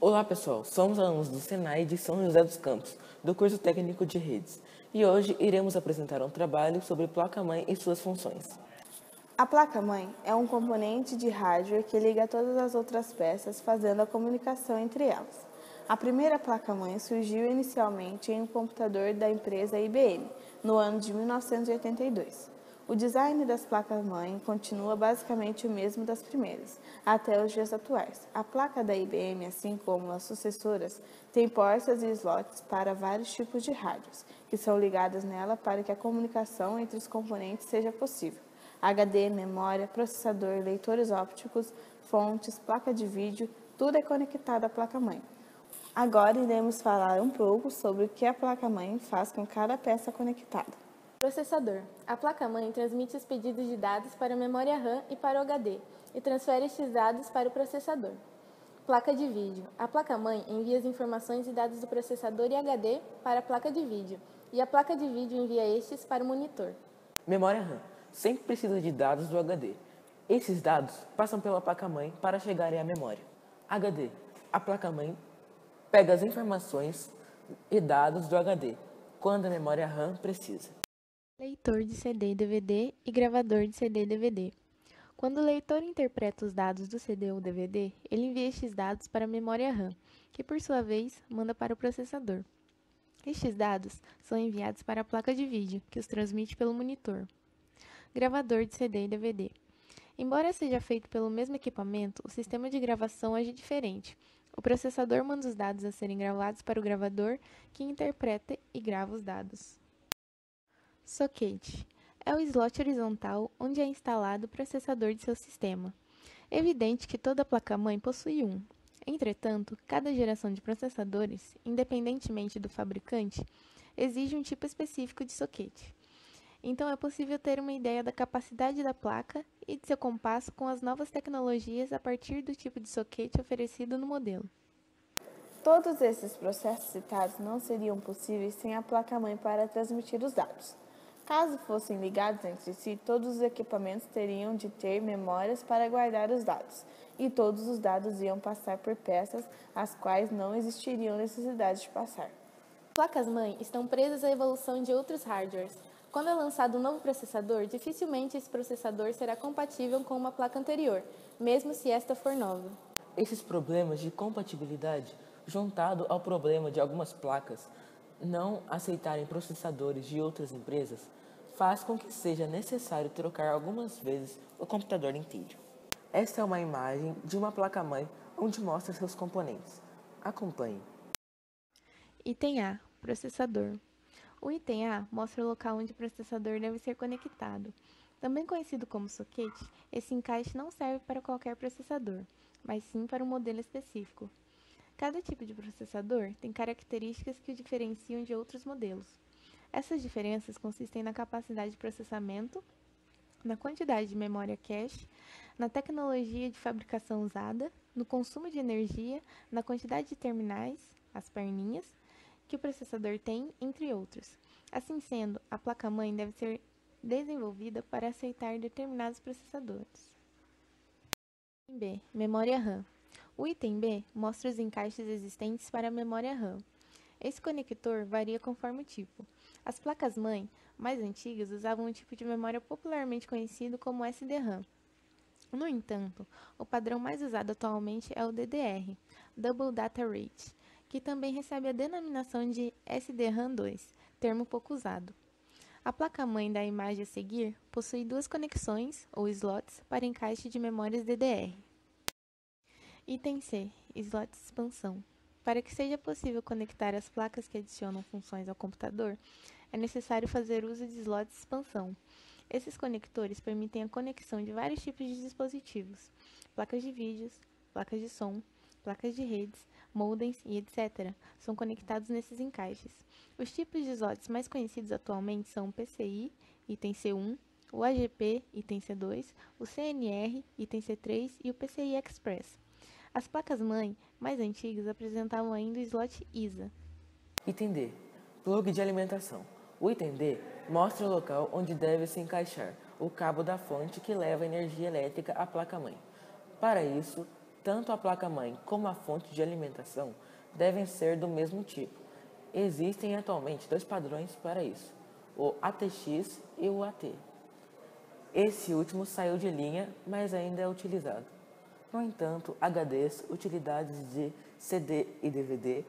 Olá pessoal, somos alunos do Senai de São José dos Campos, do curso técnico de redes, e hoje iremos apresentar um trabalho sobre placa-mãe e suas funções. A placa-mãe é um componente de hardware que liga todas as outras peças, fazendo a comunicação entre elas. A primeira placa-mãe surgiu inicialmente em um computador da empresa IBM, no ano de 1982. O design das placas-mãe continua basicamente o mesmo das primeiras, até os dias atuais. A placa da IBM, assim como as sucessoras, tem portas e slots para vários tipos de rádios, que são ligadas nela para que a comunicação entre os componentes seja possível. HD, memória, processador, leitores ópticos, fontes, placa de vídeo, tudo é conectado à placa-mãe. Agora iremos falar um pouco sobre o que a placa-mãe faz com cada peça conectada. Processador. A placa-mãe transmite os pedidos de dados para a memória RAM e para o HD e transfere estes dados para o processador. Placa de vídeo. A placa-mãe envia as informações e dados do processador e HD para a placa de vídeo e a placa de vídeo envia estes para o monitor. Memória RAM sempre precisa de dados do HD. Esses dados passam pela placa-mãe para chegarem à memória. HD. A placa-mãe pega as informações e dados do HD, quando a memória RAM precisa. Leitor de CD e DVD e gravador de CD e DVD. Quando o leitor interpreta os dados do CD ou DVD, ele envia estes dados para a memória RAM, que por sua vez manda para o processador. Estes dados são enviados para a placa de vídeo, que os transmite pelo monitor. Gravador de CD e DVD. Embora seja feito pelo mesmo equipamento, o sistema de gravação age diferente. O processador manda os dados a serem gravados para o gravador, que interpreta e grava os dados. Socket é o slot horizontal onde é instalado o processador de seu sistema. É evidente que toda placa-mãe possui um. Entretanto, cada geração de processadores, independentemente do fabricante, exige um tipo específico de socket. Então é possível ter uma ideia da capacidade da placa e de seu compasso com as novas tecnologias a partir do tipo de socket oferecido no modelo. Todos esses processos citados não seriam possíveis sem a placa-mãe para transmitir os dados. Caso fossem ligados entre si, todos os equipamentos teriam de ter memórias para guardar os dados, e todos os dados iam passar por peças as quais não existiriam necessidade de passar. Placas-mãe estão presas à evolução de outros hardwares. Quando é lançado um novo processador, dificilmente esse processador será compatível com uma placa anterior, mesmo se esta for nova. Esses problemas de compatibilidade, juntado ao problema de algumas placas não aceitarem processadores de outras empresas, faz com que seja necessário trocar algumas vezes o computador inteiro. Esta é uma imagem de uma placa-mãe onde mostra seus componentes. Acompanhe. Item A. Processador. O item A mostra o local onde o processador deve ser conectado. Também conhecido como socket, esse encaixe não serve para qualquer processador, mas sim para um modelo específico. Cada tipo de processador tem características que o diferenciam de outros modelos. Essas diferenças consistem na capacidade de processamento, na quantidade de memória cache, na tecnologia de fabricação usada, no consumo de energia, na quantidade de terminais, as perninhas, que o processador tem, entre outros. Assim sendo, a placa-mãe deve ser desenvolvida para aceitar determinados processadores. B. Memória RAM. O item B mostra os encaixes existentes para a memória RAM. Esse conector varia conforme o tipo. As placas-mãe mais antigas usavam um tipo de memória popularmente conhecido como SDRAM. No entanto, o padrão mais usado atualmente é o DDR, Double Data Rate, que também recebe a denominação de SDRAM2, termo pouco usado. A placa-mãe da imagem a seguir possui duas conexões, ou slots, para encaixe de memórias DDR. Item C. Slot de expansão. Para que seja possível conectar as placas que adicionam funções ao computador, é necessário fazer uso de slots de expansão. Esses conectores permitem a conexão de vários tipos de dispositivos, placas de vídeos, placas de som, placas de redes, modems e etc. são conectados nesses encaixes. Os tipos de slots mais conhecidos atualmente são o PCI, item C1, o AGP, item C2, o CNR, item C3 e o PCI Express. As placas-mãe mais antigas apresentavam ainda o slot ISA. Item D. Plug de alimentação. O item D mostra o local onde deve se encaixar o cabo da fonte que leva a energia elétrica à placa-mãe. Para isso, Tanto a placa-mãe como a fonte de alimentação devem ser do mesmo tipo. Existem atualmente 2 padrões para isso, o ATX e o AT. Esse último saiu de linha, mas ainda é utilizado. No entanto, HDs, utilidades de CD e DVD,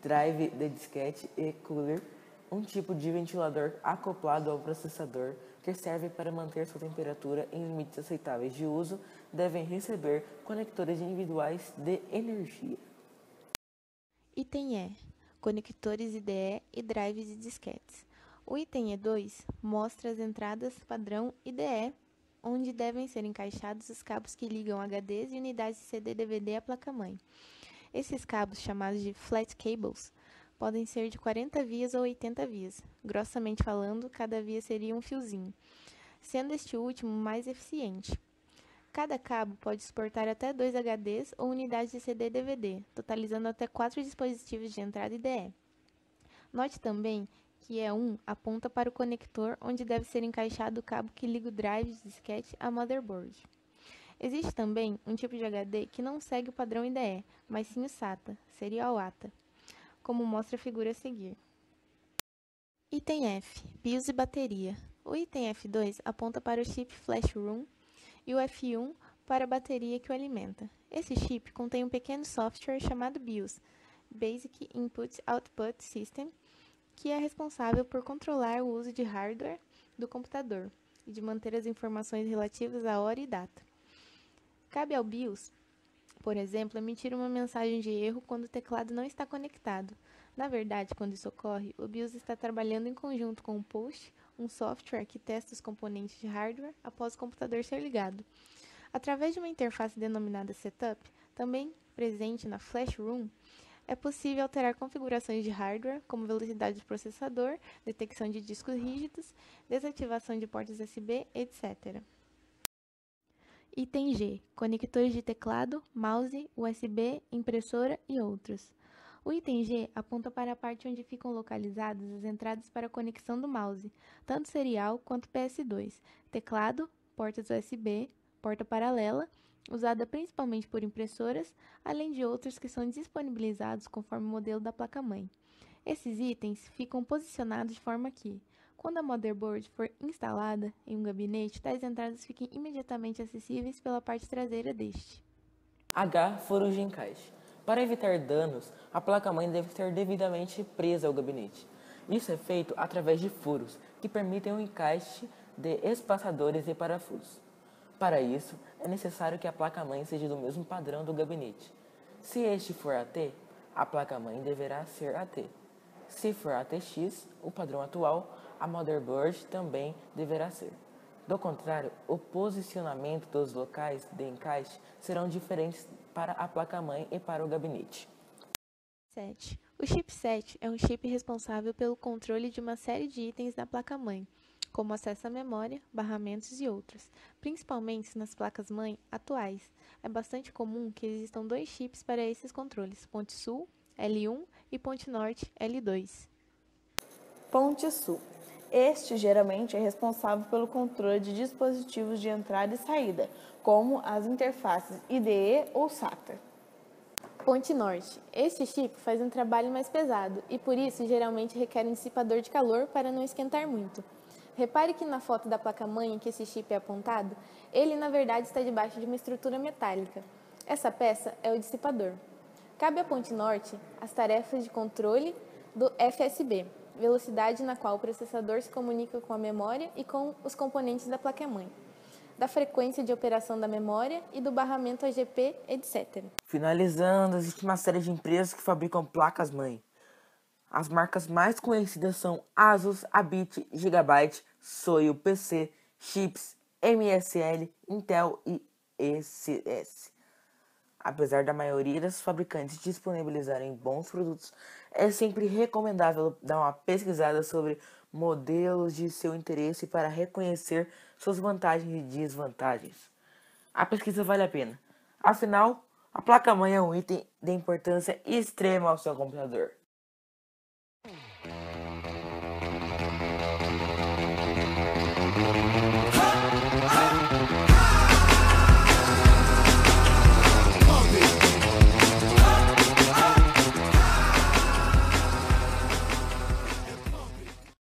drive de disquete e cooler, um tipo de ventilador acoplado ao processador que serve para manter sua temperatura em limites aceitáveis de uso, devem receber conectores individuais de energia. Item E: conectores IDE e drives de disquetes. O item E2 mostra as entradas padrão IDE, onde devem ser encaixados os cabos que ligam HDs e unidades de CD/DVD à placa-mãe. Esses cabos, chamados de flat cables, podem ser de 40 vias ou 80 vias. Grossamente falando, cada via seria um fiozinho, sendo este último mais eficiente. Cada cabo pode suportar até 2 HDs ou unidades de CD/DVD, totalizando até 4 dispositivos de entrada IDE. Note também que E1 aponta para o conector onde deve ser encaixado o cabo que liga o drive de disquete à motherboard. Existe também um tipo de HD que não segue o padrão IDE, mas sim o SATA, Serial ATA, como mostra a figura a seguir. Item F: BIOS e bateria. O item F2 aponta para o chip Flash ROM e o F1 para a bateria que o alimenta. Esse chip contém um pequeno software chamado BIOS, Basic Input Output System, que é responsável por controlar o uso de hardware do computador e de manter as informações relativas à hora e data. Cabe ao BIOS, por exemplo, emitir uma mensagem de erro quando o teclado não está conectado. Na verdade, quando isso ocorre, o BIOS está trabalhando em conjunto com o POST, um software que testa os componentes de hardware após o computador ser ligado. Através de uma interface denominada Setup, também presente na Flash ROM, é possível alterar configurações de hardware, como velocidade do processador, detecção de discos rígidos, desativação de portas USB, etc. Item G: conectores de teclado, mouse, USB, impressora e outros. O item G aponta para a parte onde ficam localizadas as entradas para a conexão do mouse, tanto serial quanto PS2, teclado, portas USB, porta paralela, usada principalmente por impressoras, além de outros que são disponibilizados conforme o modelo da placa-mãe. Esses itens ficam posicionados de forma que, quando a motherboard for instalada em um gabinete, tais entradas fiquem imediatamente acessíveis pela parte traseira deste. H. Furos de encaixe. Para evitar danos, a placa-mãe deve ser devidamente presa ao gabinete. Isso é feito através de furos, que permitem o encaixe de espaçadores e parafusos. Para isso, é necessário que a placa-mãe seja do mesmo padrão do gabinete. Se este for AT, a placa-mãe deverá ser AT. Se for ATX, o padrão atual, a motherboard também deverá ser. Do contrário, o posicionamento dos locais de encaixe serão diferentes para a placa-mãe e para o gabinete. 7. O chipset é um chip responsável pelo controle de uma série de itens na placa-mãe, como acesso à memória, barramentos e outros, principalmente nas placas-mãe atuais. É bastante comum que existam 2 chips para esses controles, ponte sul, L1, e ponte norte, L2. Ponte sul. Este geralmente é responsável pelo controle de dispositivos de entrada e saída, como as interfaces IDE ou SATA. Ponte norte. Este chip faz um trabalho mais pesado e, por isso, geralmente requer um dissipador de calor para não esquentar muito. Repare que na foto da placa-mãe em que esse chip é apontado, ele na verdade está debaixo de uma estrutura metálica. Essa peça é o dissipador. Cabe à ponte norte as tarefas de controle do FSB, velocidade na qual o processador se comunica com a memória e com os componentes da placa-mãe, da frequência de operação da memória e do barramento AGP, etc. Finalizando, existe uma série de empresas que fabricam placas-mãe. As marcas mais conhecidas são Asus, Abit, Gigabyte, Soil, PC, Chips, MSL, Intel e ECS. Apesar da maioria das fabricantes disponibilizarem bons produtos, é sempre recomendável dar uma pesquisada sobre modelos de seu interesse para reconhecer suas vantagens e desvantagens. A pesquisa vale a pena. Afinal, a placa-mãe é um item de importância extrema ao seu computador.